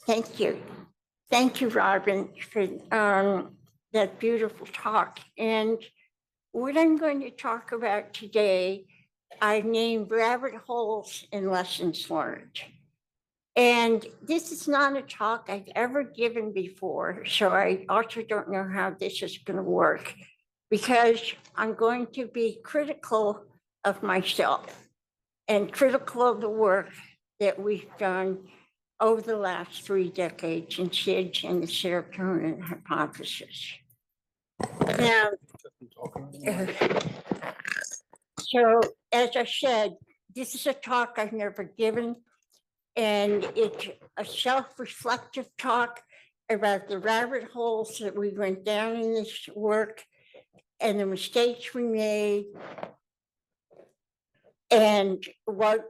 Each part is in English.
Thank you. Thank you, Robin, for that beautiful talk. And what I'm going to talk about today, I named rabbit holes and lessons learned. And this is not a talk I've ever given before, so I also don't know how this is going to work, because I'm going to be critical of myself and critical of the work that we've done over the last 3 decades in SIDS and the serotonin hypothesis. Now, so as I said, this is a talk I've never given, and it's a self-reflective talk about the rabbit holes that we went down in this work and the mistakes we made and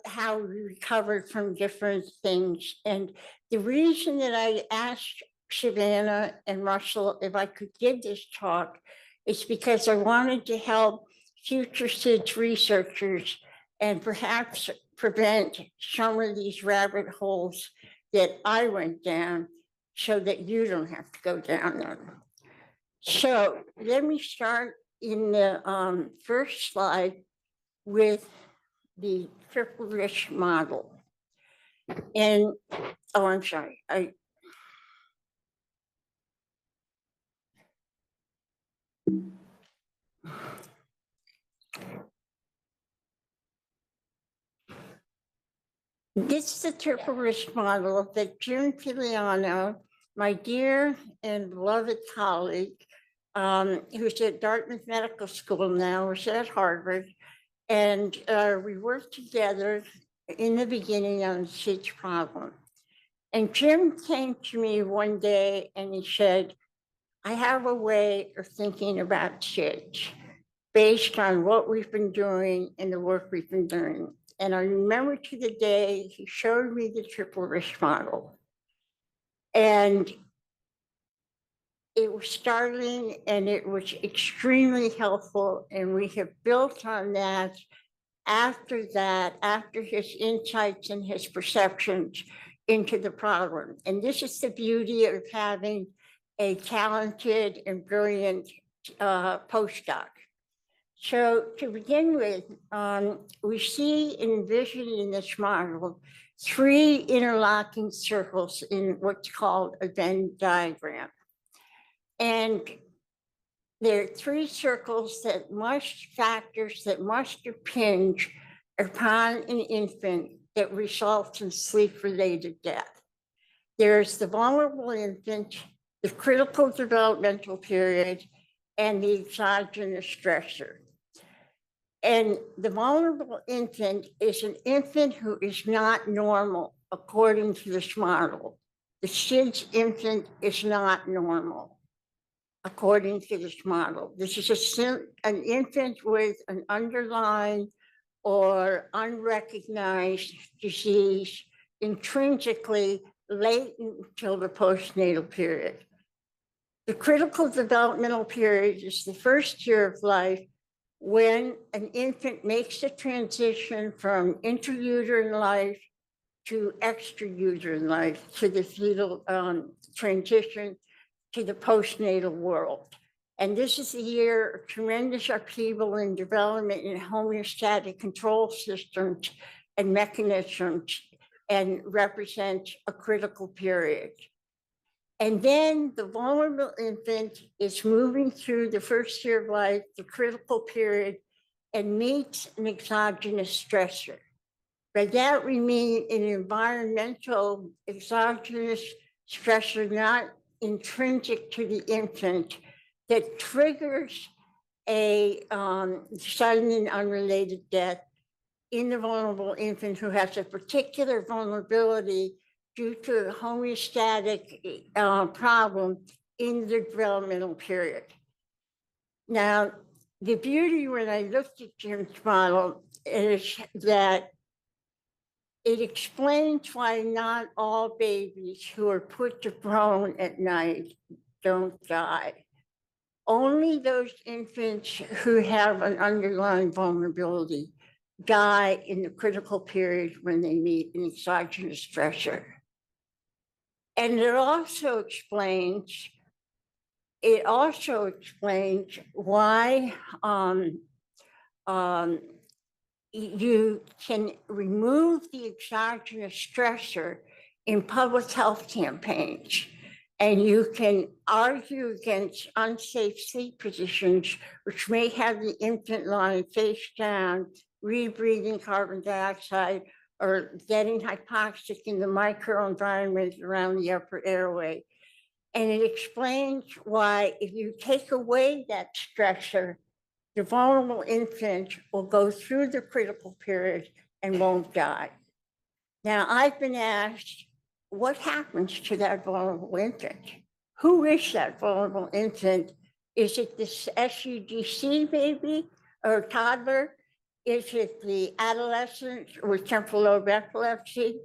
how we recovered from different things. And the reason that I asked Savannah and Russell if I could give this talk is because I wanted to help future SIDS researchers and perhaps prevent some of these rabbit holes that I went down so that you don't have to go down them. So let me start in the first slide with the triple risk model. And, oh, I'm sorry. This is the triple risk model that Jim Filiano, my dear and beloved colleague, who's at Dartmouth Medical School now, was at Harvard, and we worked together in the beginning on the SIDS problem. And Jim came to me one day and he said, I have a way of thinking about SIDS based on what we've been doing and the work we've been doing. And I remember to the day he showed me the triple risk model. And it was startling and it was extremely helpful. And we have built on that after his insights and his perceptions into the problem. And this is the beauty of having a talented and brilliant postdoc. So to begin with, we see envisioned in this model 3 interlocking circles in what's called a Venn diagram. And there are 3 circles factors that must impinge upon an infant that results in sleep-related death. There's the vulnerable infant, the critical developmental period, and the exogenous stressor. And the vulnerable infant is an infant who is not normal according to this model. The SIDS infant is not normal according to this model. This is an infant with an underlying or unrecognized disease intrinsically latent until the postnatal period. The critical developmental period is the first year of life when an infant makes the transition from intrauterine life to extrauterine life, to the fetal transition to the postnatal world. And this is a year of tremendous upheaval and development in homeostatic control systems and mechanisms, and represents a critical period. And then the vulnerable infant is moving through the first year of life, the critical period, and meets an exogenous stressor. By that we mean an environmental exogenous stressor not intrinsic to the infant that triggers a sudden and unrelated death in the vulnerable infant who has a particular vulnerability due to a homeostatic problem in the developmental period. Now, the beauty when I looked at Jim's model is that it explains why not all babies who are put to prone at night don't die. Only those infants who have an underlying vulnerability die in the critical period when they meet an exogenous stressor. And it also explains why you can remove the exogenous stressor in public health campaigns, and you can argue against unsafe sleep positions, which may have the infant lying face down, rebreathing carbon dioxide, or getting hypoxic in the microenvironment around the upper airway. And it explains why, if you take away that stressor, the vulnerable infant will go through the critical period and won't die. Now, I've been asked, what happens to that vulnerable infant? Who is that vulnerable infant? Is it this SIDS baby or toddler? Is it the adolescent with temporal lobe epilepsy?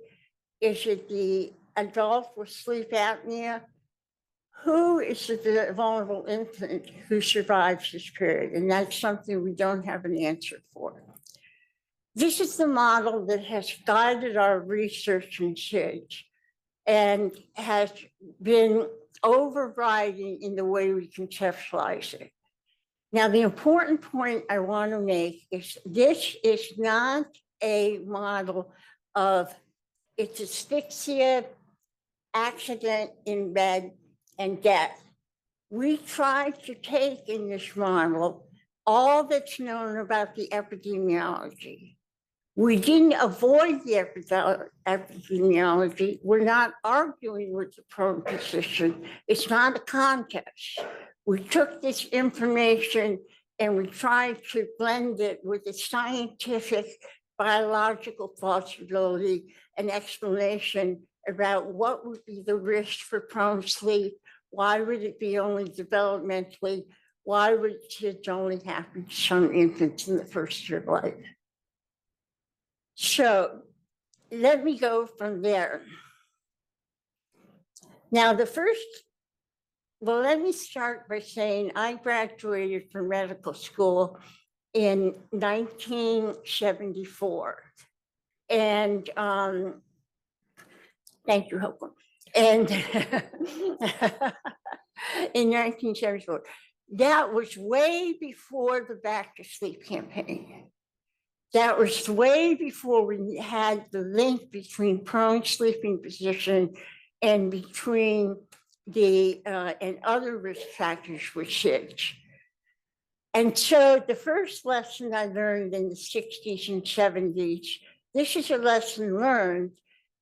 Is it the adult with sleep apnea? Who is the vulnerable infant who survives this period? And that's something we don't have an answer for. This is the model that has guided our research in SIDS and has been overriding in the way we conceptualize it. Now, the important point I want to make is this is not a model of it's asphyxia, accident in bed, and death. We tried to take in this model all that's known about the epidemiology. We didn't avoid the epidemiology. We're not arguing with the prone position. It's not a contest. We took this information and we tried to blend it with a scientific, biological plausibility and explanation about what would be the risk for prone sleep. Why would it be only developmentally? Why would SIDS only happen to some infants in the first year of life? So let me go from there. Now, let me start by saying I graduated from medical school in 1974. And thank you, Hope. And in 1974, that was way before the Back to Sleep campaign. That was way before we had the link between prone sleeping position and between the and other risk factors for SIDS. And so the first lesson I learned in the 60s and 70s, this is a lesson learned,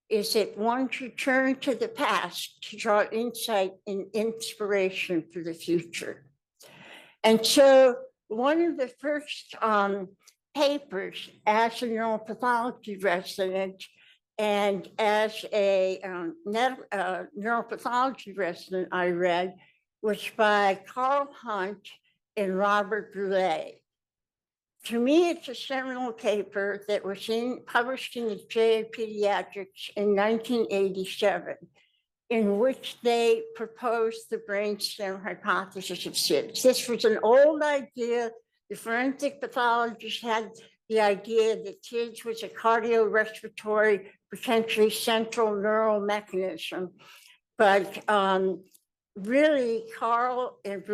is that one should turn to the past to draw insight and inspiration for the future. And so one of the first papers as a neuropathology resident and as a neuropathology resident I read was by Carl Hunt and Robert Boulay. To me, it's a seminal paper that was published in the JA Pediatrics in 1987, in which they proposed the brainstem hypothesis of SIDS. This was an old idea. The forensic pathologists had the idea that SIDS was a cardiorespiratory, potentially central neural mechanism. But really, Carl and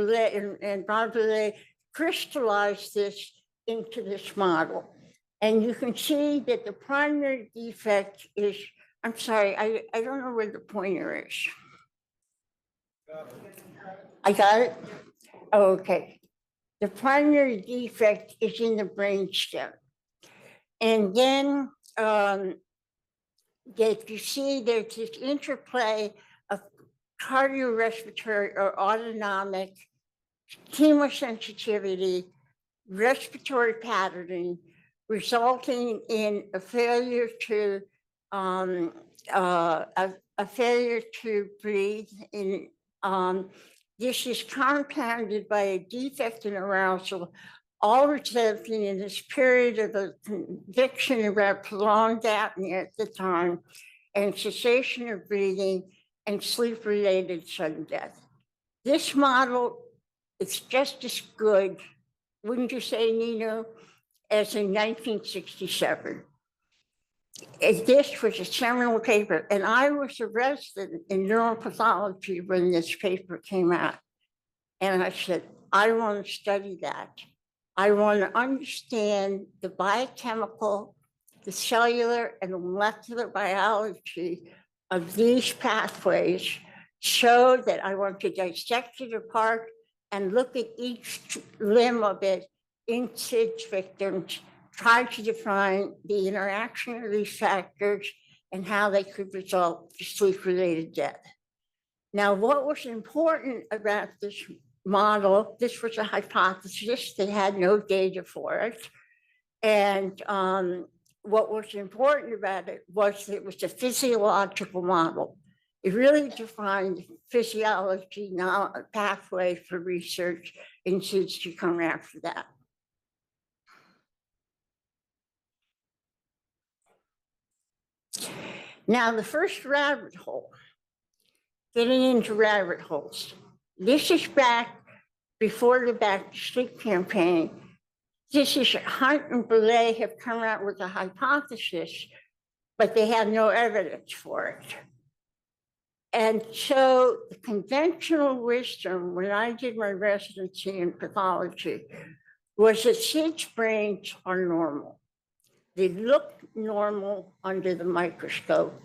Bob Boulay crystallized this into this model. And you can see that the primary defect is, I'm sorry, I don't know where the pointer is. I got it? Oh, okay. The primary defect is in the brainstem. And then that you see there's this interplay of cardiorespiratory or autonomic chemosensitivity, respiratory patterning, resulting in a failure to breathe. This is compounded by a defect in arousal, all resulting in this period of a conviction about prolonged apnea at the time, and cessation of breathing and sleep-related sudden death. This model is just as good, wouldn't you say, Nino, as in 1967. this was a seminal paper, and I was a resident in neuropathology when this paper came out. And I said, I want to study that. I want to understand the biochemical, the cellular, and the molecular biology of these pathways, so that I want to dissect it apart and look at each limb of it in SIDS victims, try to define the interaction of these factors and how they could result in sleep-related death. Now, what was important about this model, this was a hypothesis, they had no data for it. And what was important about it was that it was a physiological model. It really defined physiology, now a pathway for research in SIDS to come after that. Now, the first rabbit hole, getting into rabbit holes. This is back before the Back to Sleep campaign. This is Hunt and Boulay have come out with a hypothesis, but they have no evidence for it. And so the conventional wisdom, when I did my residency in pathology, was that SIDS brains are normal. They look normal under the microscope.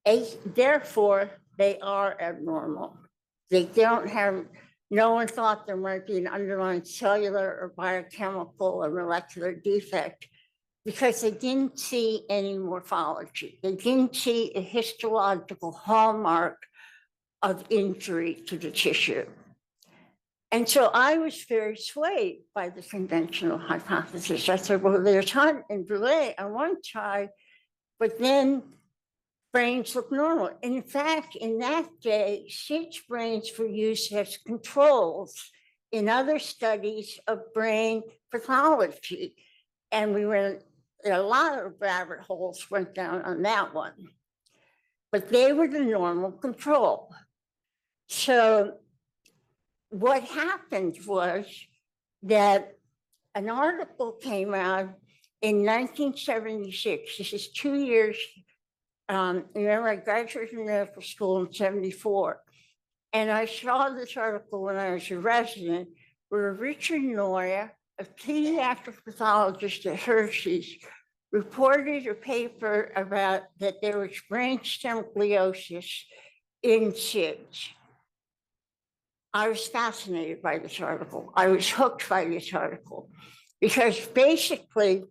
Therefore, they are abnormal. They don't have, no one thought there might be an underlying cellular or biochemical or molecular defect, because they didn't see any morphology. They didn't see a histological hallmark of injury to the tissue. And so I was very swayed by the conventional hypothesis. I said, well, there's Hunt and Boulay on one side, but then brains look normal. In fact, in that day, SIDS brains were used as controls in other studies of brain pathology. And we went, a lot of rabbit holes went down on that one. But they were the normal control. So what happened was that an article came out in 1976. This is 2 years. Remember, I graduated from medical school in 74. And I saw this article when I was a resident where Richard Noya, a pediatric pathologist at Hershey's, reported a paper about that there was brainstem gliosis in SIDS. I was fascinated by this article. I was hooked by this article because basically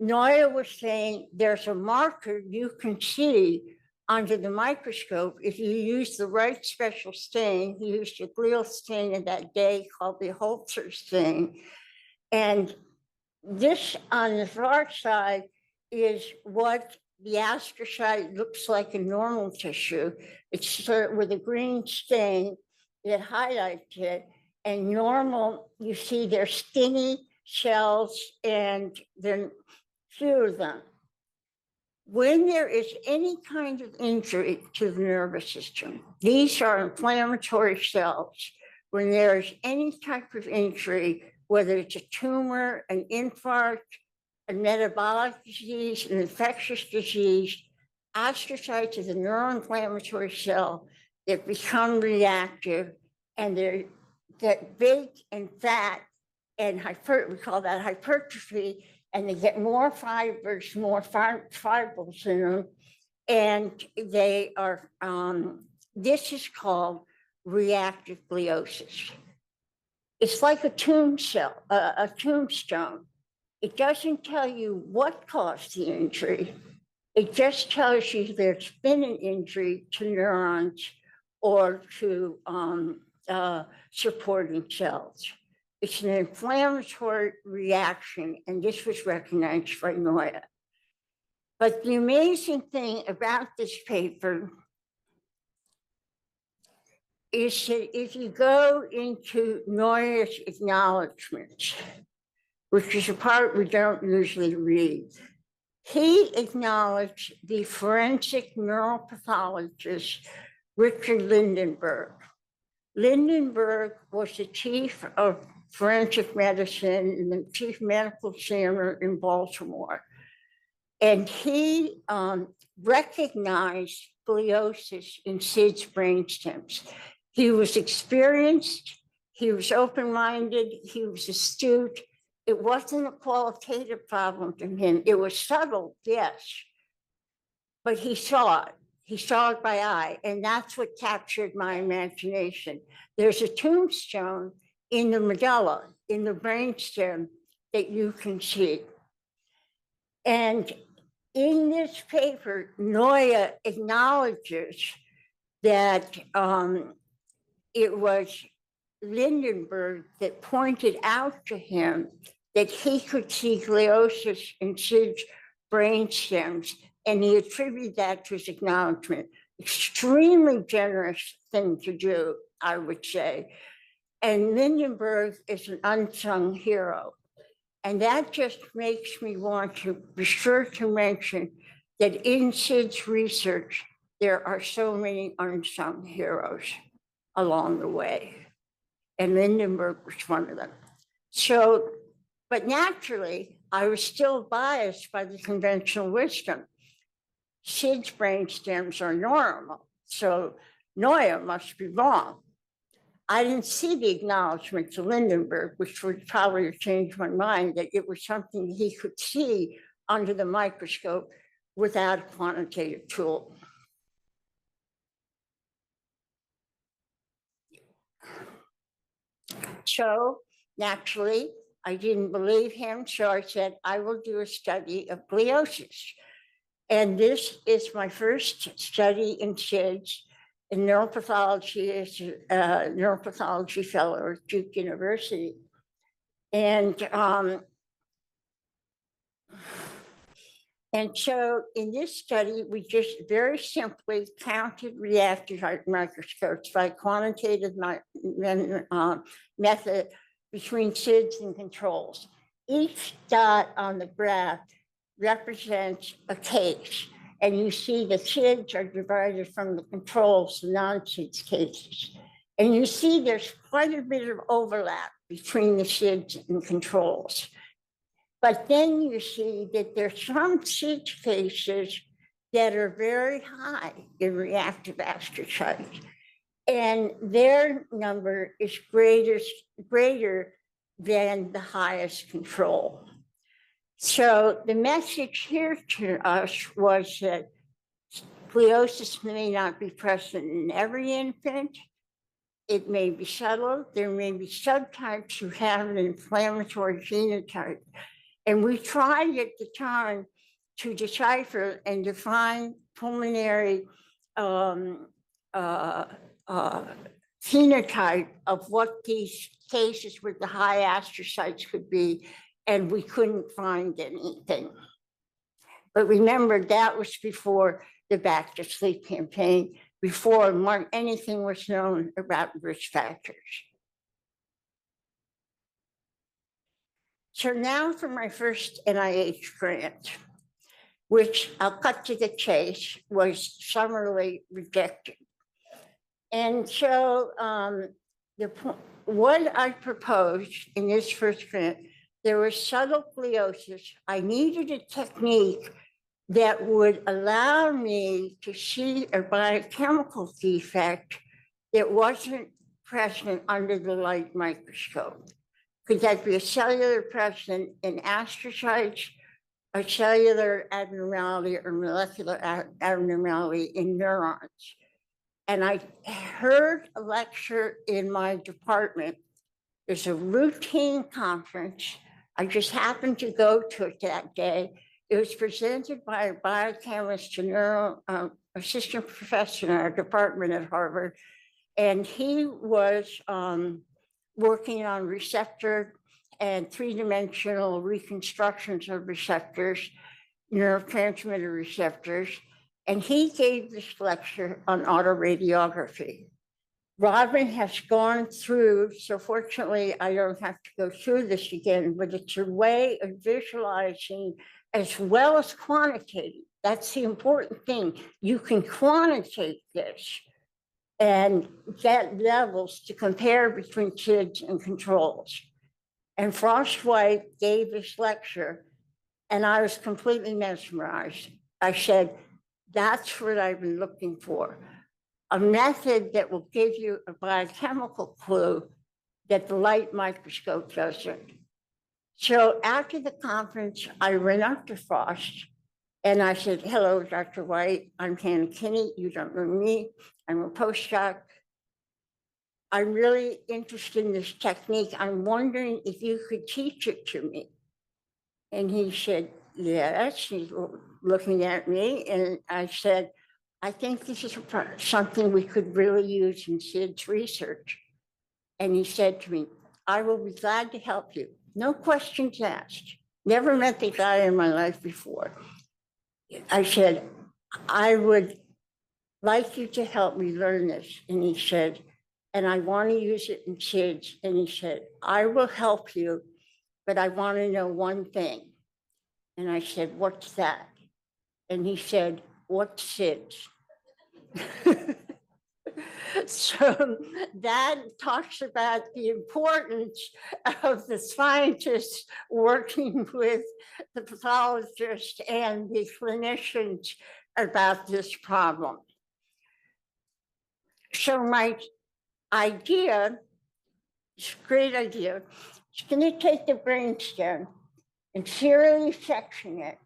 Noya was saying there's a marker you can see under the microscope if you use the right special stain. He used a glial stain in that day called the Holzer stain. And this on the far side is what the astrocyte looks like in normal tissue. It's with a green stain that highlights it. And normal, you see they're skinny cells and then few of them. When there is any kind of injury to the nervous system, these are inflammatory cells. When there is any type of injury, whether it's a tumor, an infarct, a metabolic disease, an infectious disease, astrocytes is a neuroinflammatory cell that become reactive, and they get big and fat, and we call that hypertrophy, and they get more fibers, more fibrils in them, and they are, this is called reactive gliosis. It's like a tombstone. It doesn't tell you what caused the injury. It just tells you there's been an injury to neurons or to supporting cells. It's an inflammatory reaction, and this was recognized by Noya. But the amazing thing about this paper is that if you go into Noya's acknowledgments, which is a part we don't usually read, he acknowledged the forensic neuropathologist, Richard Lindenberg. Lindenberg was the chief of forensic medicine and the chief medical examiner in Baltimore. And he recognized scoliosis in SIDS brainstems. He was experienced, he was open-minded, he was astute. It wasn't a qualitative problem to him. It was subtle, yes, but he saw it. He saw it by eye, and that's what captured my imagination. There's a tombstone in the medulla, in the brainstem, that you can see. And in this paper, Noya acknowledges that it was Lindenberg that pointed out to him that he could see gliosis in SIDS brainstems, and he attributed that to his acknowledgement. Extremely generous thing to do, I would say. And Lindenberg is an unsung hero. And that just makes me want to be sure to mention that in SIDS research, there are so many unsung heroes along the way. And Lindenberg was one of them. So, but naturally, I was still biased by the conventional wisdom. SIDS brainstems are normal, so Noya must be wrong. I didn't see the acknowledgement to Lindenberg, which would probably have changed my mind, that it was something he could see under the microscope without a quantitative tool. So naturally, I didn't believe him, so I said, I will do a study of gliosis. And this is my first study in SIDS in neuropathology as a neuropathology fellow at Duke University. And so in this study, we just very simply counted reactive microscopes by quantitative method between SIDS and controls. Each dot on the graph represents a case. And you see the SIDS are divided from the controls, the non-SIDS cases. And you see there's quite a bit of overlap between the SIDS and controls. But then you see that there's some SIDS cases that are very high in reactive astrocytes. And their number is greater than the highest control. So the message here to us was that gliosis may not be present in every infant. It may be subtle. There may be subtypes who have an inflammatory phenotype. And we tried at the time to decipher and define pulmonary phenotype of what these cases with the high astrocytes could be, and we couldn't find anything. But remember, that was before the Back to Sleep campaign, before anything was known about risk factors. So now for my first NIH grant, which I'll cut to the chase, was summarily rejected. And so what I proposed in this first grant, there was subtle gliosis. I needed a technique that would allow me to see a biochemical defect that wasn't present under the light microscope. Could that be a cellular present in astrocytes, a cellular abnormality or molecular abnormality in neurons? And I heard a lecture in my department. There's a routine conference. I just happened to go to it that day. It was presented by a biochemist, a neuro assistant professor in our department at Harvard. And he was working on receptor and three-dimensional reconstructions of receptors, neurotransmitter receptors. And he gave this lecture on autoradiography. Robin has gone through, so fortunately I don't have to go through this again, but it's a way of visualizing as well as quantitating. That's the important thing. You can quantitate this and get levels to compare between SIDS and controls. And Frost White gave this lecture, And I was completely mesmerized. I said, that's what I've been looking for. A method that will give you a biochemical clue that the light microscope doesn't. So after the conference, I went up to Frost and I said, hello, Dr. White, I'm Hannah Kinney. You don't know me. I'm a postdoc. I'm really interested in this technique. I'm wondering if you could teach it to me. And he said, yes. He's looking at me. And I said, I think this is something we could really use in SIDS research. And he said to me, I will be glad to help you. No questions asked. Never met the guy in my life before. I said, I would like you to help me learn this. And he said, and I want to use it in SIDS. And he said, I will help you, but I want to know one thing. And I said, what's that? And he said, what's SIDS? So that talks about the importance of the scientists working with the pathologists and the clinicians about this problem. So my idea, it's a great idea, is going to take the brainstem and serially section it.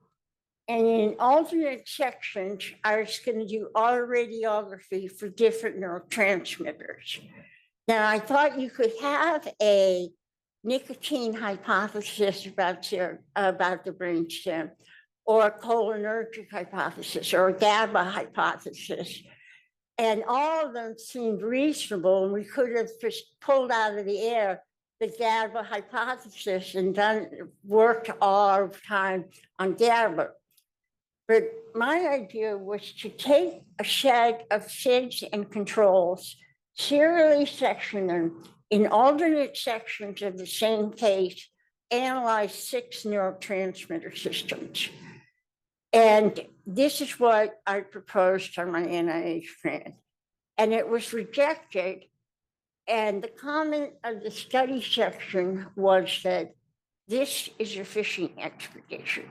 And in alternate sections, I was going to do all radiography for different neurotransmitters. Now, I thought you could have a nicotine hypothesis about the brainstem, or a cholinergic hypothesis, or a GABA hypothesis. And all of them seemed reasonable, and we could have just pulled out of the air the GABA hypothesis and worked all the time on GABA. But my idea was to take a set of SIDS and controls, serially section them in alternate sections of the same case, analyze 6 neurotransmitter systems. And this is what I proposed on my NIH grant. And it was rejected. And the comment of the study section was that this is a fishing expedition.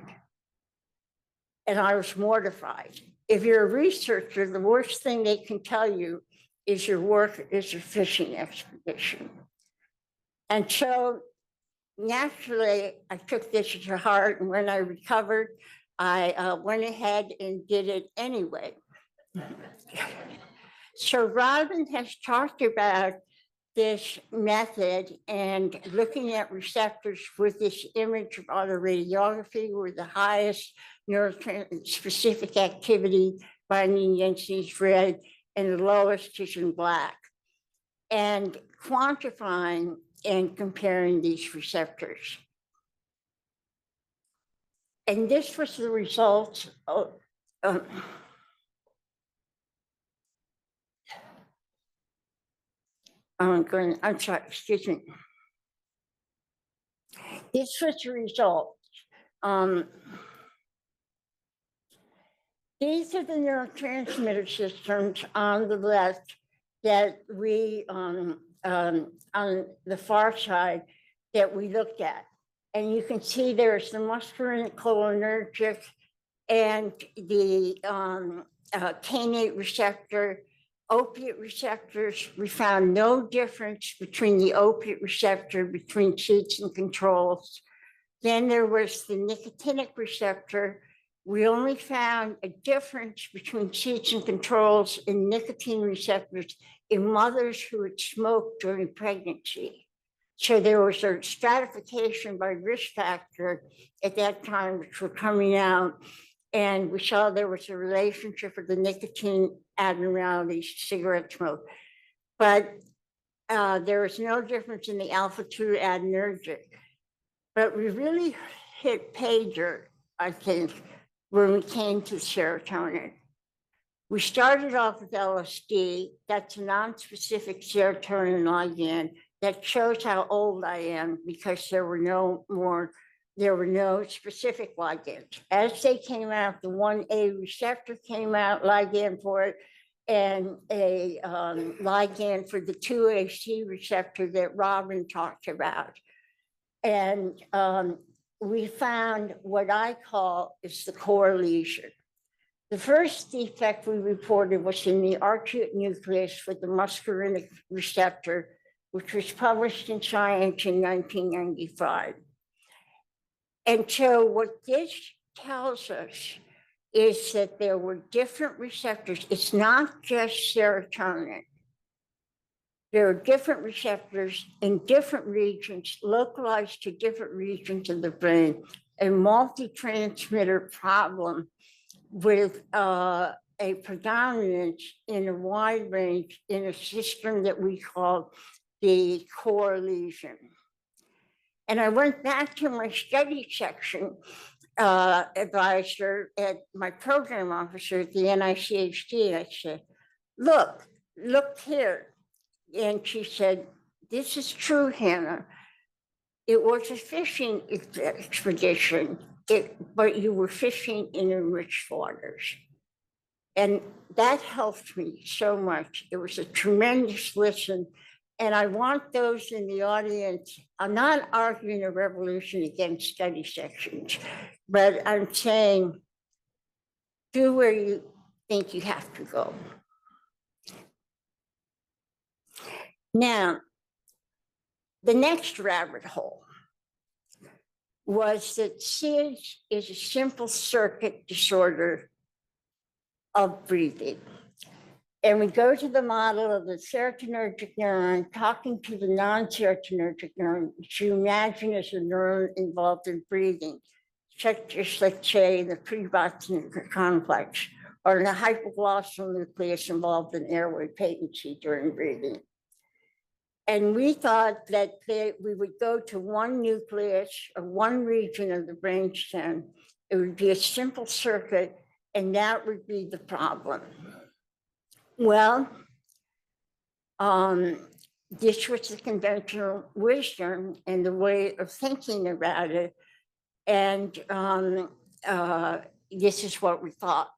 And I was mortified. If you're a researcher, the worst thing they can tell you is your work is a fishing expedition. And so naturally, I took this to heart. And when I recovered, I went ahead and did it anyway. So Robin has talked about this method and looking at receptors with this image of autoradiography, where the highest neurospecific activity binding density is red and the lowest is in black, and quantifying and comparing these receptors. And this was the result of I'm sorry, excuse me. This was the result. These are the neurotransmitter systems on the left that we, on the far side, that we looked at. And you can see there's the muscarinic cholinergic and the kainate receptor, opiate receptors. We found no difference between the opiate receptor between SIDS and controls. Then there was the nicotinic receptor. We only found a difference between SIDS and controls in nicotine receptors in mothers who had smoked during pregnancy. So there was a stratification by risk factor at that time, which were coming out. And we saw there was a relationship with the nicotine abnormalities, cigarette smoke. But there was no difference in the alpha-2 adrenergic. But we really hit pay dirt, I think, when we came to serotonin. We started off with LSD. That's a non-specific serotonin ligand that shows how old I am, because there were no specific ligands. As they came out, the 1A receptor came out, ligand for it, and a ligand for the 2AC receptor that Robin talked about. And we found what I call is the core lesion. The first defect we reported was in the arcuate nucleus for the muscarinic receptor, which was published in Science in 1995. And so what this tells us is that there were different receptors. It's not just serotonin. There are different receptors in different regions, localized to different regions of the brain, a multi-transmitter problem with a predominance in a wide range in a system that we call the core lesion. And I went back to my study section advisor at my program officer at the NICHD, and I said, look here. And she said, this is true, Hannah. It was a fishing expedition, but you were fishing in enriched waters. And that helped me so much. It was a tremendous listen. And I want those in the audience, I'm not arguing a revolution against study sections, but I'm saying, do where you think you have to go. Now, the next rabbit hole was that SIDS is a simple circuit disorder of breathing. And we go to the model of the serotonergic neuron talking to the non-serotonergic neuron, which you imagine as a neuron involved in breathing, such as, let's say, the preboscinic complex, or the hypoglossal nucleus involved in airway patency during breathing. And we thought that we would go to one nucleus or one region of the brainstem. It would be a simple circuit, and that would be the problem. Well, this was the conventional wisdom and the way of thinking about it. And this is what we thought.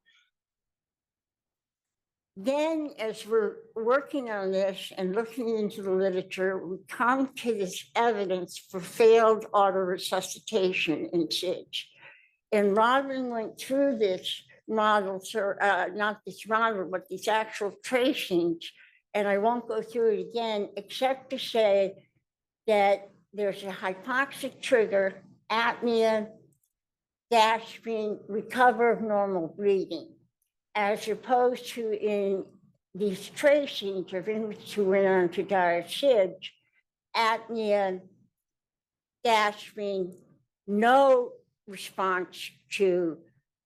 Then, as we're working on this and looking into the literature, we come to this evidence for failed autoresuscitation in SIDS. And Robin went through this model, not this model, but these actual tracings, and I won't go through it again, except to say that there's a hypoxic trigger, apnea, gasping, recover of normal breathing, as opposed to in these tracings of inmates who went on to die of SIDS, apnea, gasping, no response to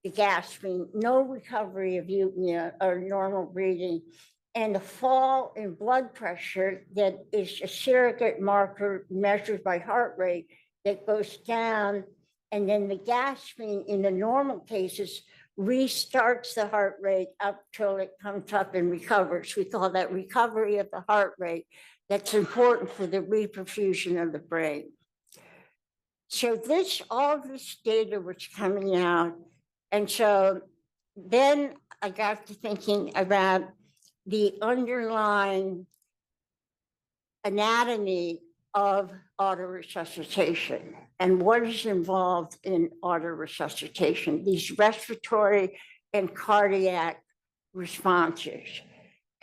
the gasping, no recovery of eupnea or normal breathing, and a fall in blood pressure that is a surrogate marker measured by heart rate that goes down, and then the gasping in the normal cases restarts the heart rate up till it comes up and recovers. We call that recovery of the heart rate. That's important for the reperfusion of the brain. So all this data was coming out. And so then I got to thinking about the underlying anatomy of autoresuscitation and what is involved in autoresuscitation, these respiratory and cardiac responses.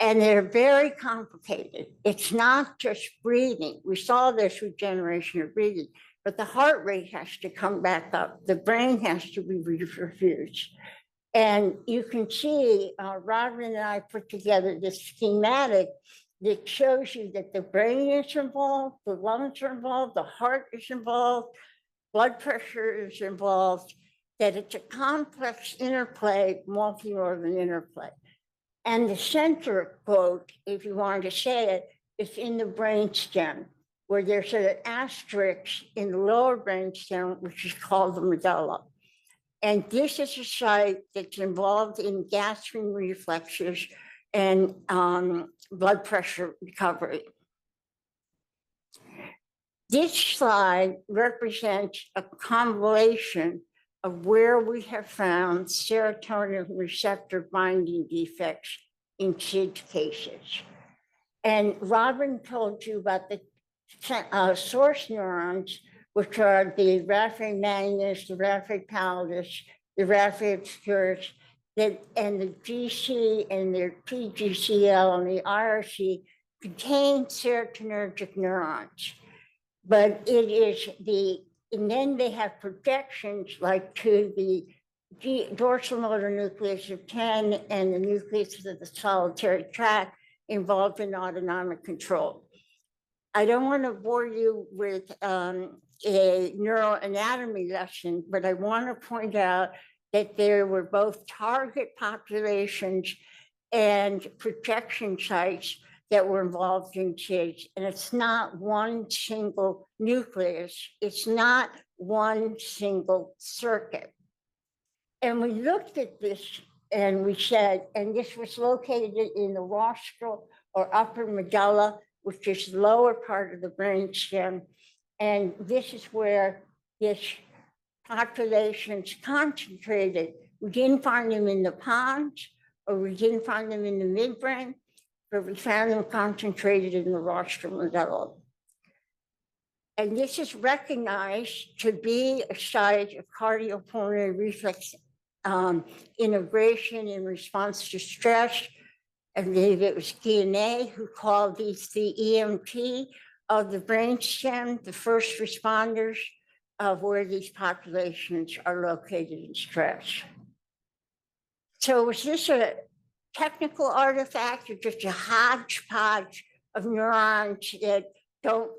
And they're very complicated. It's not just breathing. We saw this regeneration of breathing, but the heart rate has to come back up. The brain has to be reperfused. And you can see, Robin and I put together this schematic that shows you that the brain is involved, the lungs are involved, the heart is involved, blood pressure is involved, that it's a complex interplay, multi-organ interplay. And the center quote, if you wanted to say it, is in the brainstem, where there's an asterisk in the lower brainstem, which is called the medulla. And this is a site that's involved in gasping reflexes and blood pressure recovery. This slide represents a compilation of where we have found serotonin receptor binding defects in SIDS cases. And Robin told you about the source neurons, which are the raphe magnus, the raphe pallidus, the raphe obscurus, and the GC and the PGCL and the IRC contain serotonergic neurons. But it is and then they have projections like to the dorsal motor nucleus of 10 and the nucleus of the solitary tract involved in autonomic control. I don't want to bore you with a neuroanatomy lesson, but I want to point out that there were both target populations and projection sites that were involved in SIDS. And it's not one single nucleus. It's not one single circuit. And we looked at this and we said, and this was located in the rostral or upper medulla, which is the lower part of the brainstem. And this is where this population's concentrated. We didn't find them in the pons, or we didn't find them in the midbrain, but we found them concentrated in the rostral medulla. And this is recognized to be a site of cardiopulmonary reflex integration in response to stress. I believe it was Kinney who called these the EMT of the brainstem, the first responders of where these populations are located in stress. So was this a technical artifact or just a hodgepodge of neurons that don't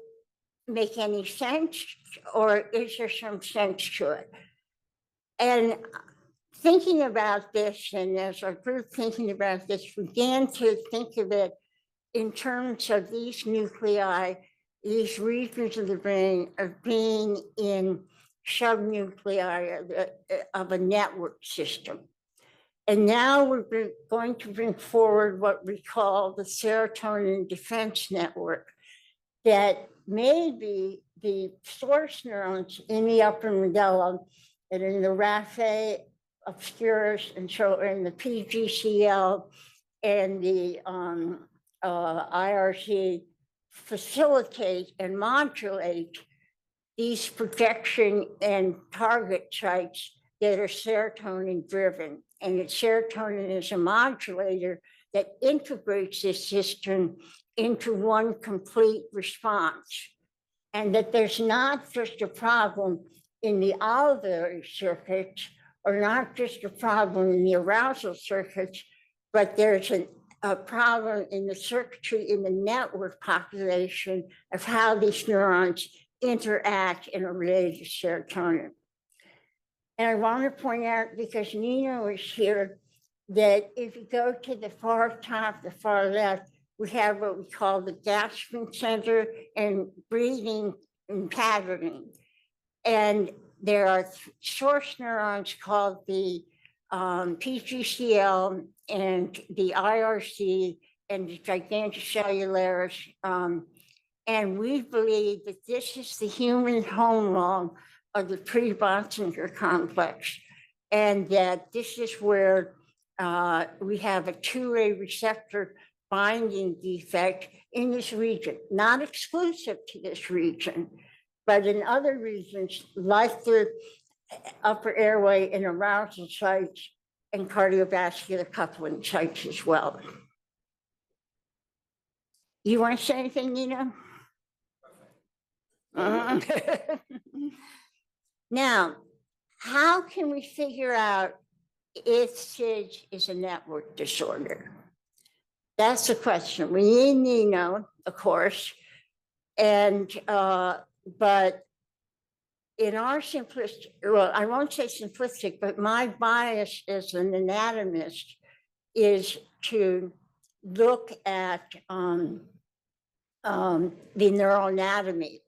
make any sense, or is there some sense to it? And thinking about this, and as our group thinking about this, began to think of it in terms of these nuclei, these regions of the brain of being in subnuclei of a network system. And now we're going to bring forward what we call the serotonin defense network, that may be the source neurons in the upper medulla and in the raphe obscurus, and so in the PGCL and the IRC facilitate and modulate these projection and target sites that are serotonin driven. And that serotonin is a modulator that integrates this system into one complete response. And that there's not just a problem in the olivary circuits, or not just a problem in the arousal circuits, but there's a problem in the circuitry in the network population of how these neurons interact and are related to serotonin. And I want to point out, because Nina was here, that if you go to the far top, the far left, we have what we call the gasping center and breathing and patterning. And there are source neurons called the PGCL and the IRC and the giganticellularis. And we believe that this is the human home lung of the pre-Botzinger complex, and that this is where we have a 2A receptor binding defect in this region, not exclusive to this region, but in other regions like the upper airway and arousal sites and cardiovascular coupling sites as well. You want to say anything, Nina? Now, how can we figure out if SIDS is a network disorder? That's the question. We need Nina, of course, and but in our simplistic, well, I won't say simplistic, but my bias as an anatomist is to look at the neuroanatomy.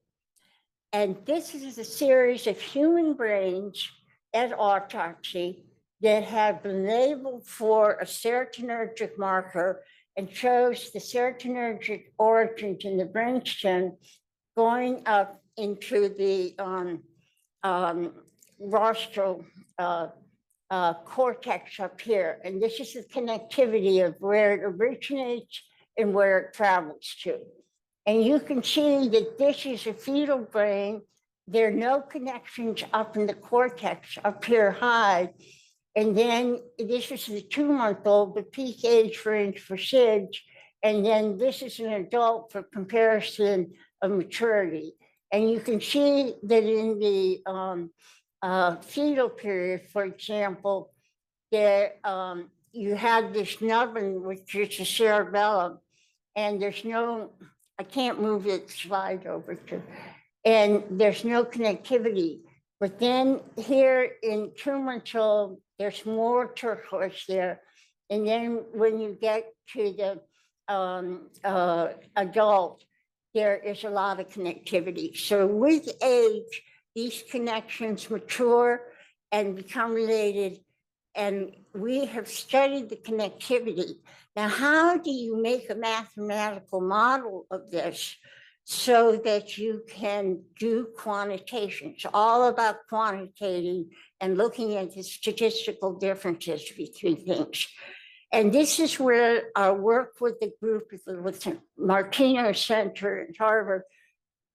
And this is a series of human brains at autopsy that have been labeled for a serotonergic marker and shows the serotonergic origins in the brainstem going up into the rostral cortex up here. And this is the connectivity of where it originates and where it travels to. And you can see that this is a fetal brain there are no connections up in the cortex, up here high. And then this is the 2-month-old, the peak age range for SIDS. And then this is an adult for comparison of maturity. And you can see that in the fetal period, for example, there you have this nubbin, which is the cerebellum, and there's no, I can't move it slide over to, and there's no connectivity. But then here in 2 months old, there's more turquoise there. And then when you get to the adult, there is a lot of connectivity. So with age, these connections mature and become related. And we have studied the connectivity. Now, how do you make a mathematical model of this so that you can do quantitation? It's all about quantitating and looking at the statistical differences between things. And this is where our work with the group with the Martino Center at Harvard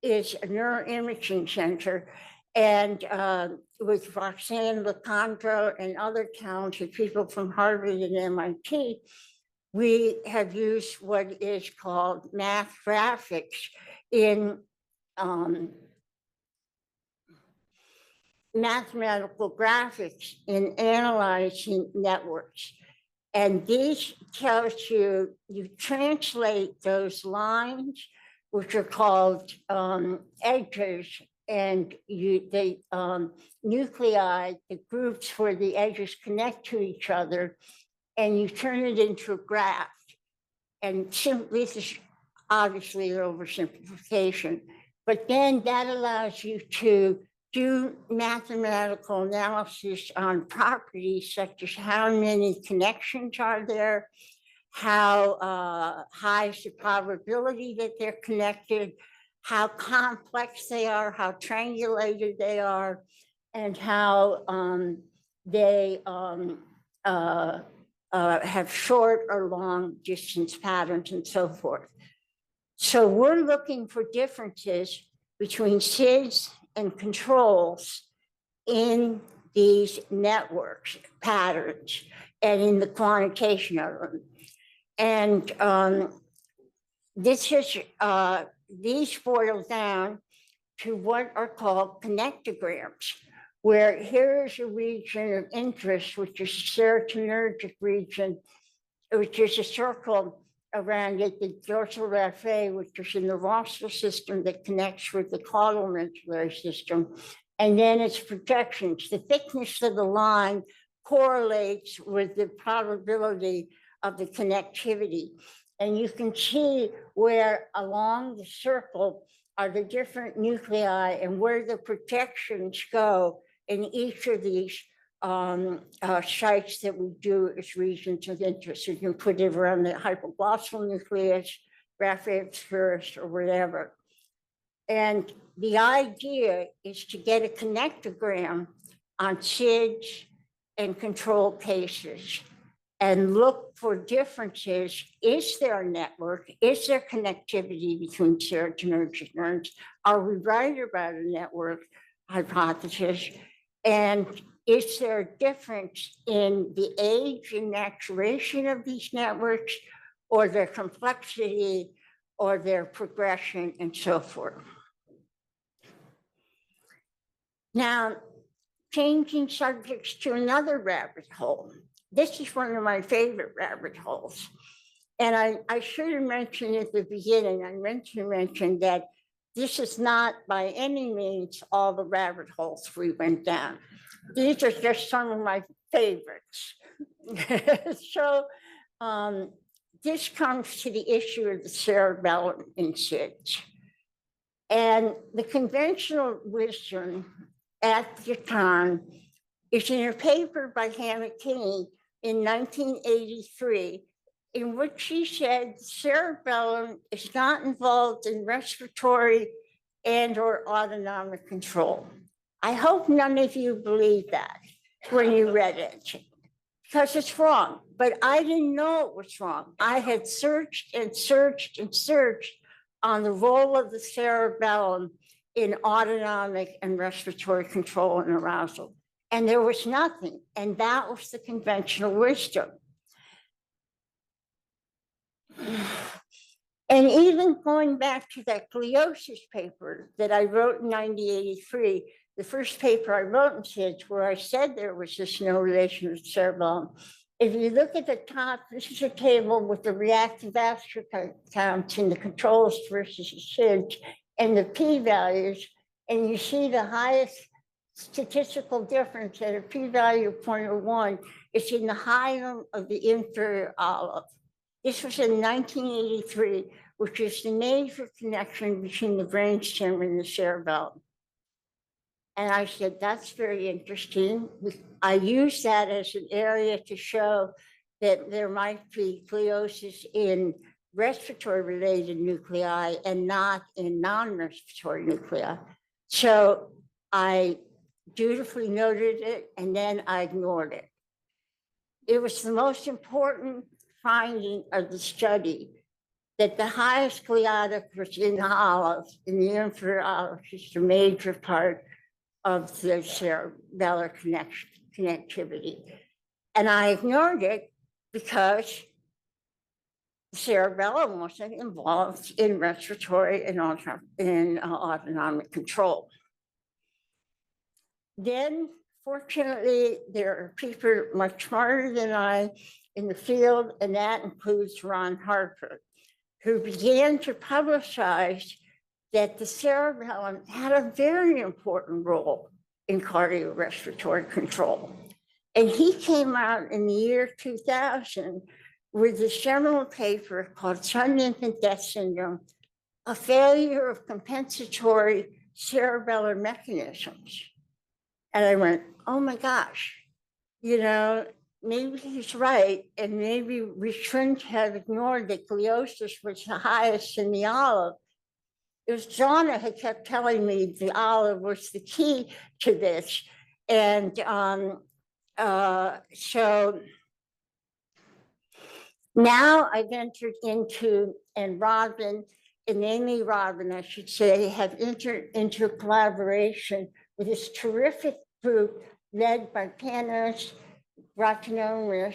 is a neuroimaging center. And with Roxanne Lacandro and other talented people from Harvard and MIT, we have used what is called math graphics in mathematical graphics in analyzing networks. And these tells you, you translate those lines, which are called edges, and the nuclei, the groups where the edges connect to each other, and you turn it into a graph. And this is obviously an oversimplification, but then that allows you to do mathematical analysis on properties such as how many connections are there, how high is the probability that they're connected, how complex they are, how triangulated they are, and how they have short or long distance patterns and so forth. So we're looking for differences between SIDS and controls in these networks, patterns, and in the quantitation of them. And this is, these boil down to what are called connectograms, where here is a region of interest, which is a serotonergic region, which is a circle around it, the dorsal raphe, which is in the rostral system that connects with the caudal medullary system. And then its projections. The thickness of the line correlates with the probability of the connectivity. And you can see where along the circle are the different nuclei and where the projections go in each of these sites that we do as regions of interest. You can put it around the hypoglossal nucleus, raphe obscurus, or whatever. And the idea is to get a connectogram on SIDS and control cases and look for differences. Is there a network? Is there connectivity between serotonergic neurons? Are we right about a network hypothesis? And is there a difference in the age and maturation of these networks, or their complexity, or their progression, and so forth? Now, changing subjects to another rabbit hole. This is one of my favorite rabbit holes. And I should have mentioned at the beginning, I meant to mention that this is not by any means all the rabbit holes we went down. These are just some of my favorites. So this comes to the issue of the cerebellum in SIDS. And the conventional wisdom at the time is in a paper by Hannah Kinney in 1983, in which she said cerebellum is not involved in respiratory and or autonomic control. I hope none of you believe that when you read it, because it's wrong. But I didn't know it was wrong. I had searched and searched and searched on the role of the cerebellum in autonomic and respiratory control and arousal. And there was nothing. And that was the conventional wisdom. And even going back to that gliosis paper that I wrote in 1983, the first paper I wrote in SIDS, where I said there was just no relation with cerebellum. If you look at the top, this is a table with the reactive vascular counts in the controls versus the SIDS and the p-values, and you see the highest statistical difference at a p-value of 0.01 is in the hilum of the inferior olive. This was in 1983, which is the major connection between the brainstem and the cerebellum. And I said, that's very interesting. I used that as an area to show that there might be gliosis in respiratory-related nuclei and not in non-respiratory nuclei. So I dutifully noted it, and then I ignored it. It was the most important finding of the study that the highest gliotic was in the olive, in the inferior olive, which is the major part of the cerebellar connectivity. And I ignored it because the cerebellum wasn't involved in respiratory and autonomic control. Then, fortunately, there are people much smarter than I in the field, and that includes Ron Harper, who began to publicize that the cerebellum had a very important role in cardiorespiratory control. And he came out in the year 2000 with a seminal paper called Sudden Infant Death Syndrome, a failure of compensatory cerebellar mechanisms. And I went, oh my gosh, you know, maybe he's right. And maybe we shouldn't have ignored that gliosis was the highest in the olive. It was Donna who kept telling me the olive was the key to this. And so now I've entered into, and Robin, and Amy Robin, I should say, have entered into a collaboration with this terrific group led by Panos Ratinonis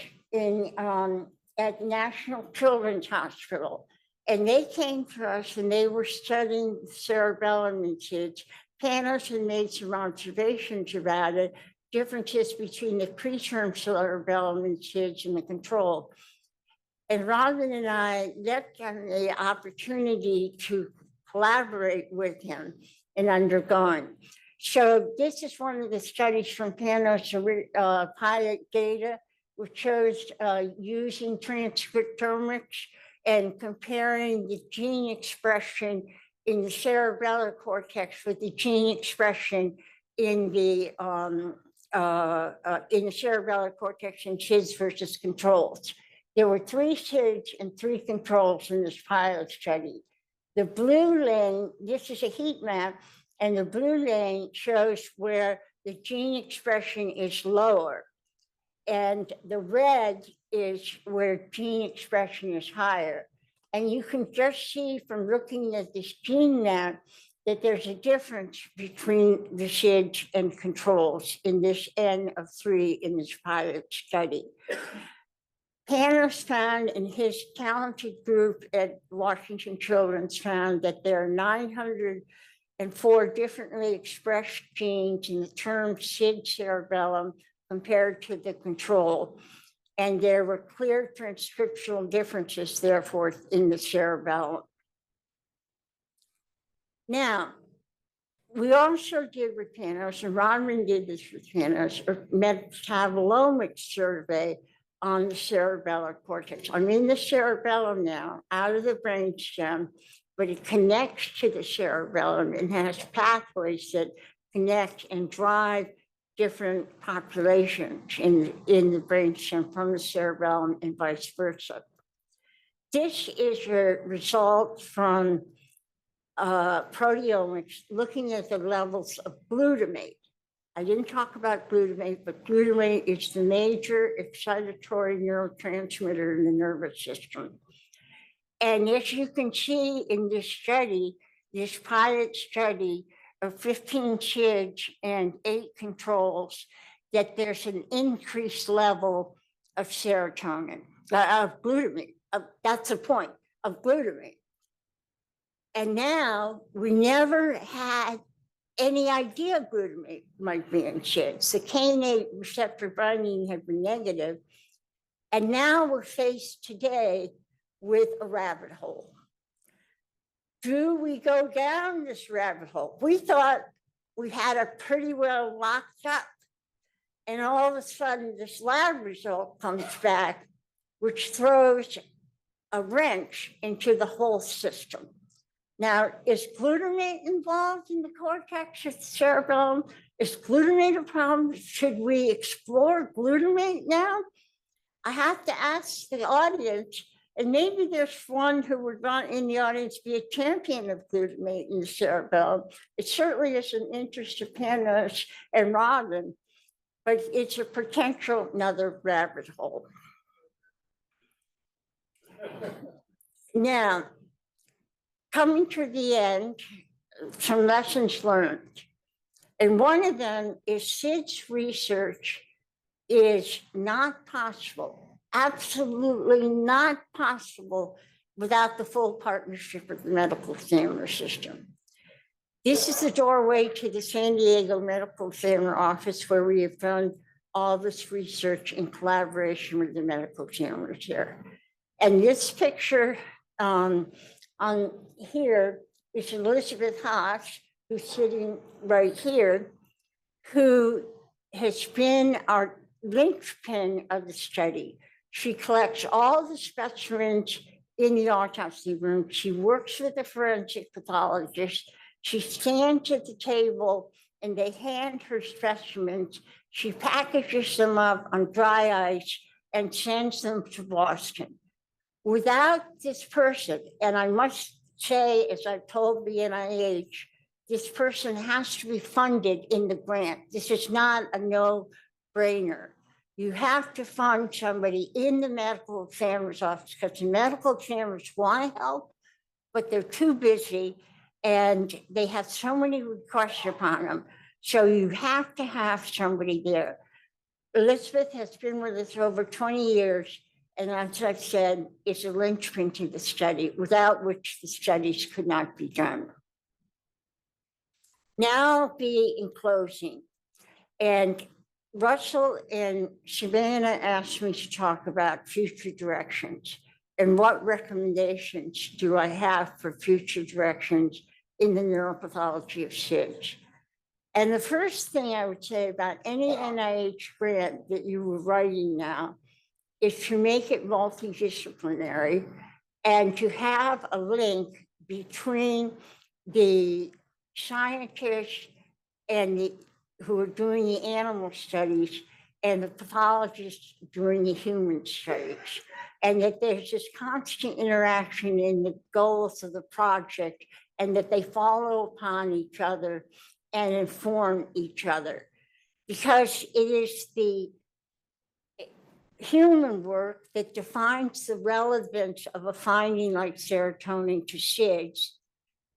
at National Children's Hospital. And they came to us and they were studying the cerebellum in SIDS. Panos had made some observations about it, differences between the preterm cerebellum in SIDS and the control. And Robin and I leapt on the opportunity to collaborate with him in undergoing. So this is one of the studies from Panos pilot data, which shows using transcriptomics and comparing the gene expression in the cerebellar cortex with the gene expression in the cerebellar cortex in SIDS versus controls. There were 3 SIDS and 3 controls in this pilot study. The blue lane, this is a heat map, and the blue lane shows where the gene expression is lower. And the red is where gene expression is higher. And you can just see from looking at this gene map that there's a difference between the SIDS and controls in this N of 3 in this pilot study. Panos found, and his talented group at Washington Children's found, that there are 904 differently expressed genes in the term SID cerebellum compared to the control. And there were clear transcriptional differences, therefore, in the cerebellum. Now, we also did with Panos, and Ronman did this with Panos, a metabolomic survey on the cerebellar cortex. I'm in the cerebellum now, out of the brainstem, but it connects to the cerebellum and has pathways that connect and drive different populations in the brainstem from the cerebellum and vice versa. This is a result from proteomics looking at the levels of glutamate. I didn't talk about glutamate, but glutamate is the major excitatory neurotransmitter in the nervous system. And as you can see in this study, this pilot study, of 15 SIDS and 8 controls, that there's an increased level of serotonin, of glutamate. That's the point, of glutamate. And now we never had any idea glutamate might be in SIDS. The kainate receptor binding had been negative. And now we're faced today with a rabbit hole. Do we go down this rabbit hole? We thought we had it pretty well locked up. And all of a sudden, this lab result comes back, which throws a wrench into the whole system. Now, is glutamate involved in the cortex of the cerebellum? Is glutamate a problem? Should we explore glutamate now? I have to ask the audience, and maybe there's one who would not in the audience be a champion of glutamate in the cerebellum. It certainly is an interest of Panos and Robin, but it's a potential another rabbit hole. Now, coming to the end, some lessons learned. And one of them is SIDS research is not possible, absolutely not possible, without the full partnership of the medical examiner system. This is the doorway to the San Diego Medical Examiner Office, where we have done all this research in collaboration with the medical examiners here. And this picture on here is Elizabeth Haas, who's sitting right here, who has been our linchpin of the study. She collects all the specimens in the autopsy room. She works with a forensic pathologist. She stands at the table and they hand her specimens. She packages them up on dry ice and sends them to Boston. Without this person, and I must say, as I've told the NIH, this person has to be funded in the grant. This is not a no-brainer. You have to fund somebody in the medical examiner's office, because the medical examiners want to help, but they're too busy and they have so many requests upon them. So you have to have somebody there. Elizabeth has been with us over 20 years, and as I've said, is a linchpin to the study, without which the studies could not be done. Now I'll be in closing, and Russell and Savannah asked me to talk about future directions and what recommendations do I have for future directions in the neuropathology of SIDS. And the first thing I would say about any NIH grant that you were writing now is to make it multidisciplinary and to have a link between the scientists and who are doing the animal studies and the pathologists doing the human studies, and that there's this constant interaction in the goals of the project, and that they follow upon each other and inform each other. Because it is the human work that defines the relevance of a finding like serotonin to SIDS.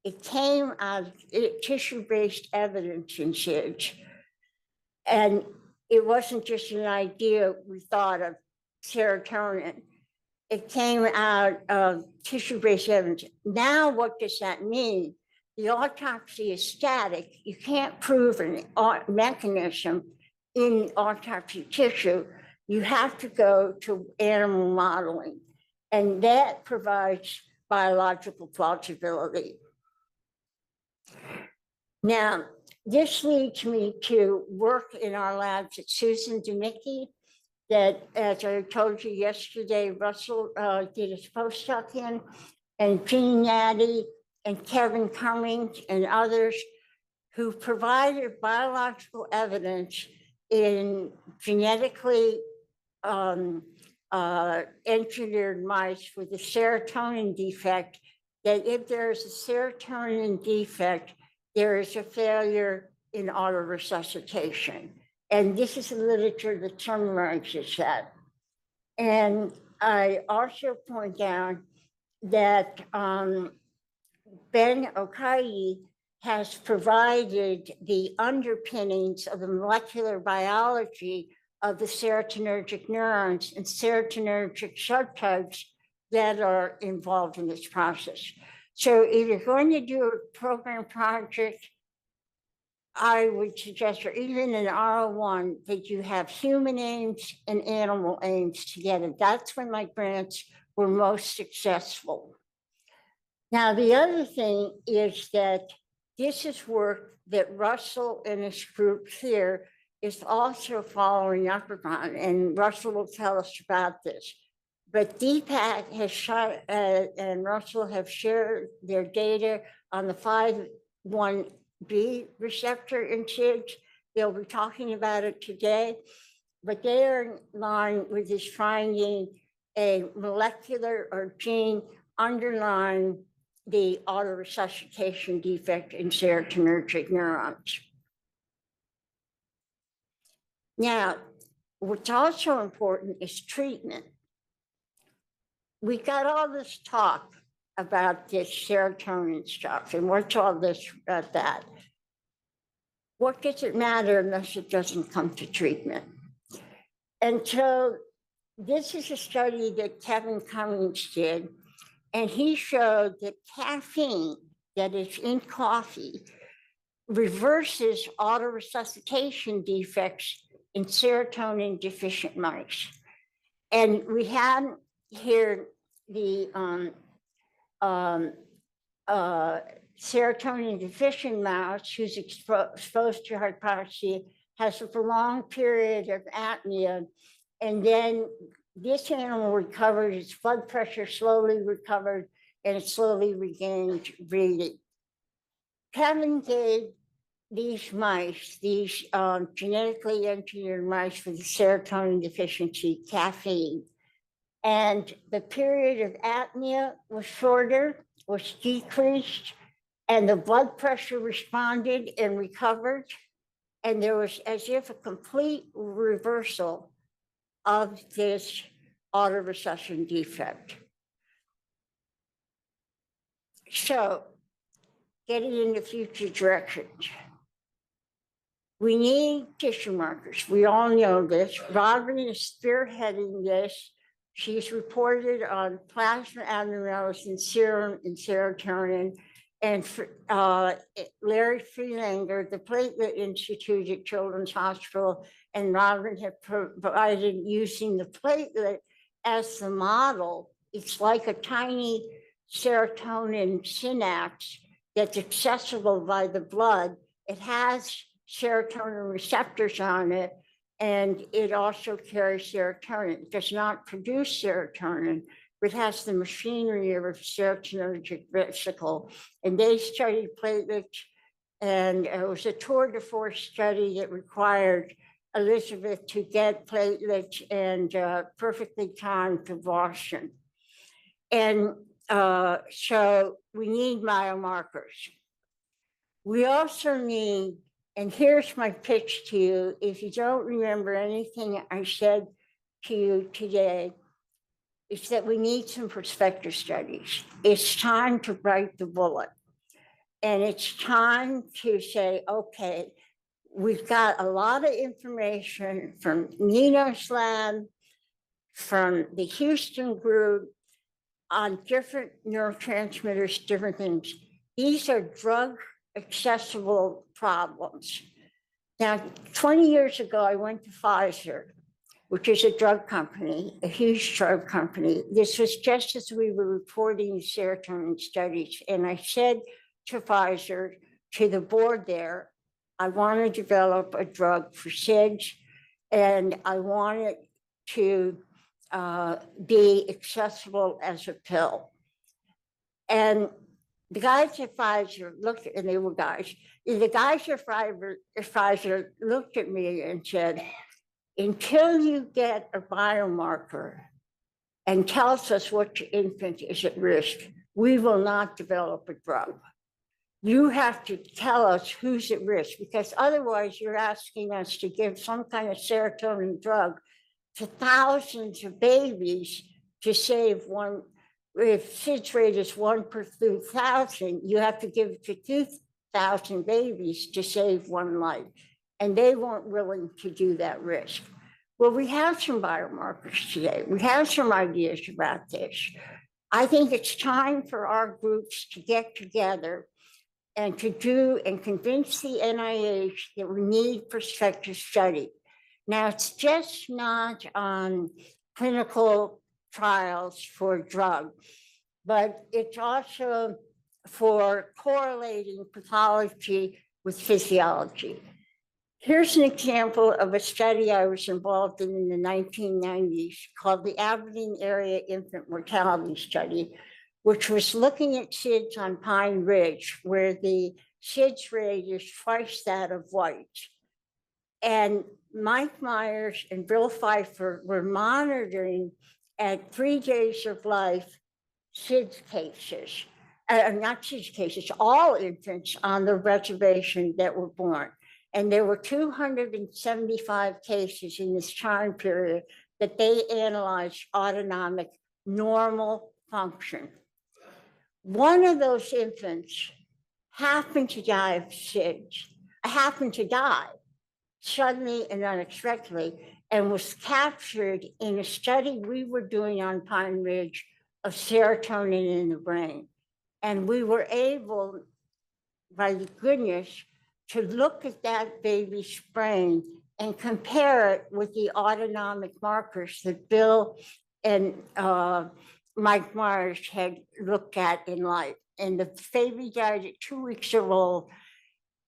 It came out of tissue-based evidence in SIDS. And it wasn't just an idea we thought of serotonin. It came out of tissue-based evidence. Now, what does that mean? The autopsy is static. You can't prove a mechanism in autopsy tissue. You have to go to animal modeling, and that provides biological plausibility. Now, this leads me to work in our labs at Susan DeMickey, that, as I told you yesterday, Russell did his postdoc in, and Jean Natty and Kevin Cummings and others who provided biological evidence in genetically engineered mice with a serotonin defect, that if there is a serotonin defect, there is a failure in autoresuscitation. And this is a literature that summarizes that. And I also point out that Ben Okai has provided the underpinnings of the molecular biology of the serotonergic neurons and serotonergic subtypes that are involved in this process. So if you're going to do a program project, I would suggest, or even an R01, that you have human aims and animal aims together. That's when my grants were most successful. Now, the other thing is that this is work that Russell and his group here is also following up on, and Russell will tell us about this. But Deepak has shot, and Russell have shared their data on the 5-1B receptor in SIDS. They'll be talking about it today, but they are in line with this finding a molecular or gene underlying the autoresuscitation defect in serotonergic neurons. Now, what's also important is treatment. We got all this talk about this serotonin stuff, and what's all this about that? What does it matter unless it doesn't come to treatment? And so this is a study that Kevin Cummings did, and he showed that caffeine that is in coffee reverses autoresuscitation defects in serotonin deficient mice. And we have here the serotonin deficient mouse who's exposed to hypoxia, has a prolonged period of apnea, and then this animal recovered, its blood pressure slowly recovered, and it slowly regained breathing. Kevin gave these mice, these genetically engineered mice with serotonin deficiency, caffeine. And the period of apnea was shorter, was decreased, and the blood pressure responded and recovered. And there was as if a complete reversal of this autorecession defect. So, getting into future directions. We need tissue markers. We all know this. Robin is spearheading this. She's reported on plasma abnormalities in serum and serotonin. And Larry Freelander, the Platelet Institute at Children's Hospital, and Robin have provided using the platelet as the model. It's like a tiny serotonin synapse that's accessible by the blood. It has serotonin receptors on it, and it also carries serotonin. It does not produce serotonin, but has the machinery of a serotonergic vesicle. And they studied platelets, and it was a tour de force study that required Elizabeth to get platelets and perfectly timed to Boston. And so we need biomarkers. We also need, and here's my pitch to you, if you don't remember anything I said to you today, is that we need some prospective studies. It's time to bite the bullet. And it's time to say, okay, we've got a lot of information from Nino's lab, from the Houston group, on different neurotransmitters, different things. These are drug accessible problems. Now, 20 years ago, I went to Pfizer, which is a drug company, a huge drug company. This was just as we were reporting serotonin studies. And I said to Pfizer, to the board there, I want to develop a drug for SIDS, and I want it to be accessible as a pill. And the guys at Pfizer looked, and they were guys, the guys at Pfizer looked at me and said, until you get a biomarker and tells us which infant is at risk, we will not develop a drug. You have to tell us who's at risk, because otherwise you're asking us to give some kind of serotonin drug to thousands of babies to save one. If SIDS rate is 1 per 2,000, you have to give it to 1,000 babies to save one life, and they weren't willing to do that risk. Well, we have some biomarkers today. We have some ideas about this. I think it's time for our groups to get together and to do and convince the NIH that we need prospective study. Now, it's just not on clinical trials for drug, but it's also for correlating pathology with physiology. Here's an example of a study I was involved in the 1990s called the Aberdeen Area Infant Mortality Study, which was looking at SIDS on Pine Ridge, where the SIDS rate is twice that of whites. And Mike Myers and Bill Pfeiffer were monitoring at 3 days of life SIDS cases, not SIDS cases, all infants on the reservation that were born. And there were 275 cases in this time period that they analyzed autonomic normal function. One of those infants happened to die of SIDS, happened to die suddenly and unexpectedly, and was captured in a study we were doing on Pine Ridge of serotonin in the brain. And we were able, by goodness, to look at that baby's brain and compare it with the autonomic markers that Bill and Mike Myers had looked at in life. And the baby died at 2 weeks old.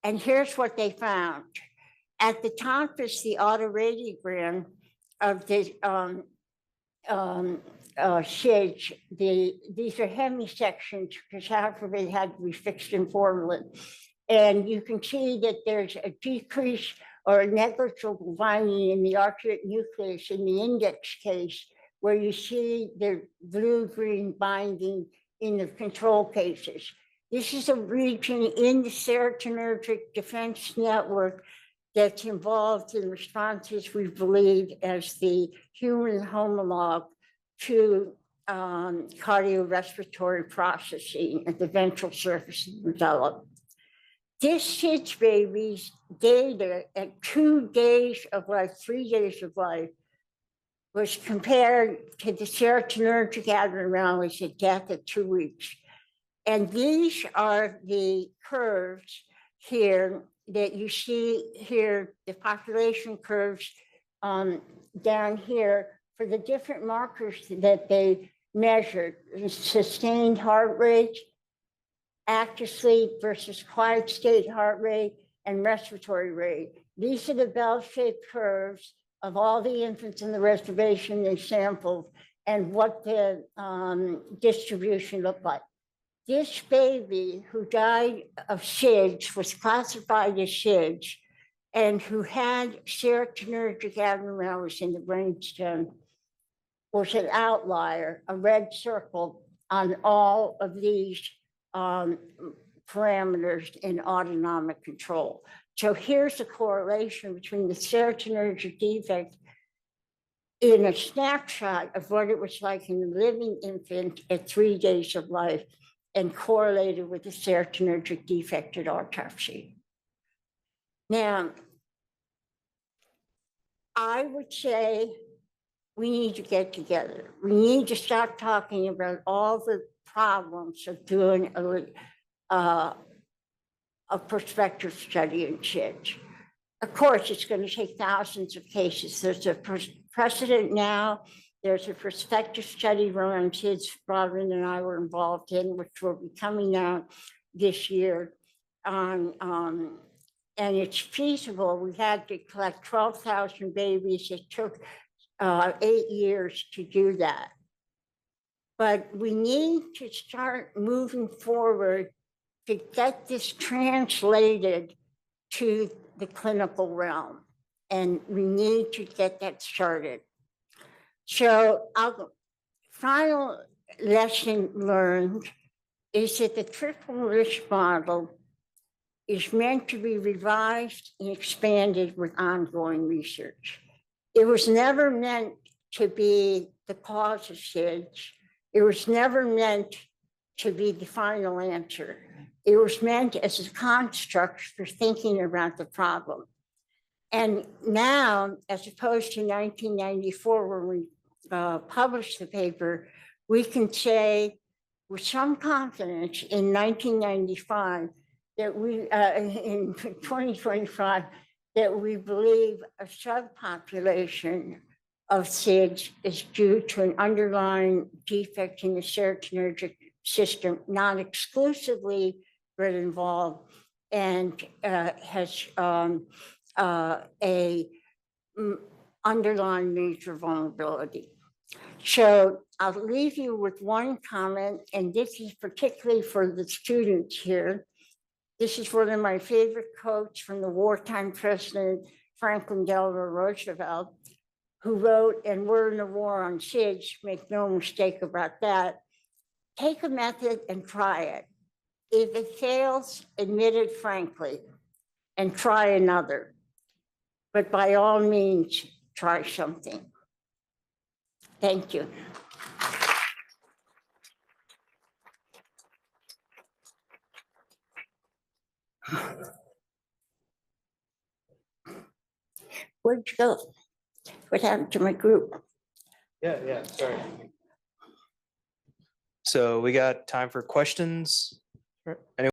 And here's what they found. At the top is the autoradiogram of the SIDS. These are hemisections because half of it had to be fixed in formalin. And you can see that there's a decrease or a negligible binding in the arcuate nucleus in the index case, where you see the blue-green binding in the control cases. This is a region in the serotonergic defense network that's involved in responses we believe as the human homologue to cardiorespiratory processing at the ventral surface of the medulla. This SIDS baby's data at 2 days of life, 3 days of life, was compared to the serotonergic abnormalities at death at 2 weeks. And these are the curves here that you see here, the population curves down here for the different markers that they measured: sustained heart rate, active sleep versus quiet state heart rate, and respiratory rate. These are the bell-shaped curves of all the infants in the reservation they sampled and what the distribution looked like. This baby who died of SIDS was classified as SIDS and who had serotonergic abnormalities in the brainstem was an outlier, a red circle on all of these parameters in autonomic control. So here's a correlation between the serotonergic defect in a snapshot of what it was like in the living infant at 3 days of life and correlated with the serotonergic defect at autopsy. Now, I would say we need to get together. We need to stop talking about all the problems of doing a prospective study in SIDS. Of course, it's going to take thousands of cases. There's a precedent now. There's a prospective study run on SIDS Robin and I were involved in, which will be coming out this year. And it's feasible. We had to collect 12,000 babies. It took 8 years to do that. But we need to start moving forward to get this translated to the clinical realm. And we need to get that started. So our final lesson learned is that the triple risk model is meant to be revised and expanded with ongoing research. It was never meant to be the cause of SIDS. It was never meant to be the final answer. It was meant as a construct for thinking about the problem. And now, as opposed to 1994, when we published the paper, we can say with some confidence in 1995 that we, in 2025, that we believe a subpopulation of SIDS is due to an underlying defect in the serotonergic system, not exclusively, but involved, and has underlying major vulnerability. So I'll leave you with one comment, and this is particularly for the students here. This is one of my favorite quotes from the wartime president, Franklin Delano Roosevelt, who wrote, and we're in a war on SIDS, make no mistake about that. Take a method and try it. If it fails, admit it frankly and try another. But by all means, try something. Thank you. Where'd you go? What happened to my group? Yeah, sorry. So we got time for questions. Anyone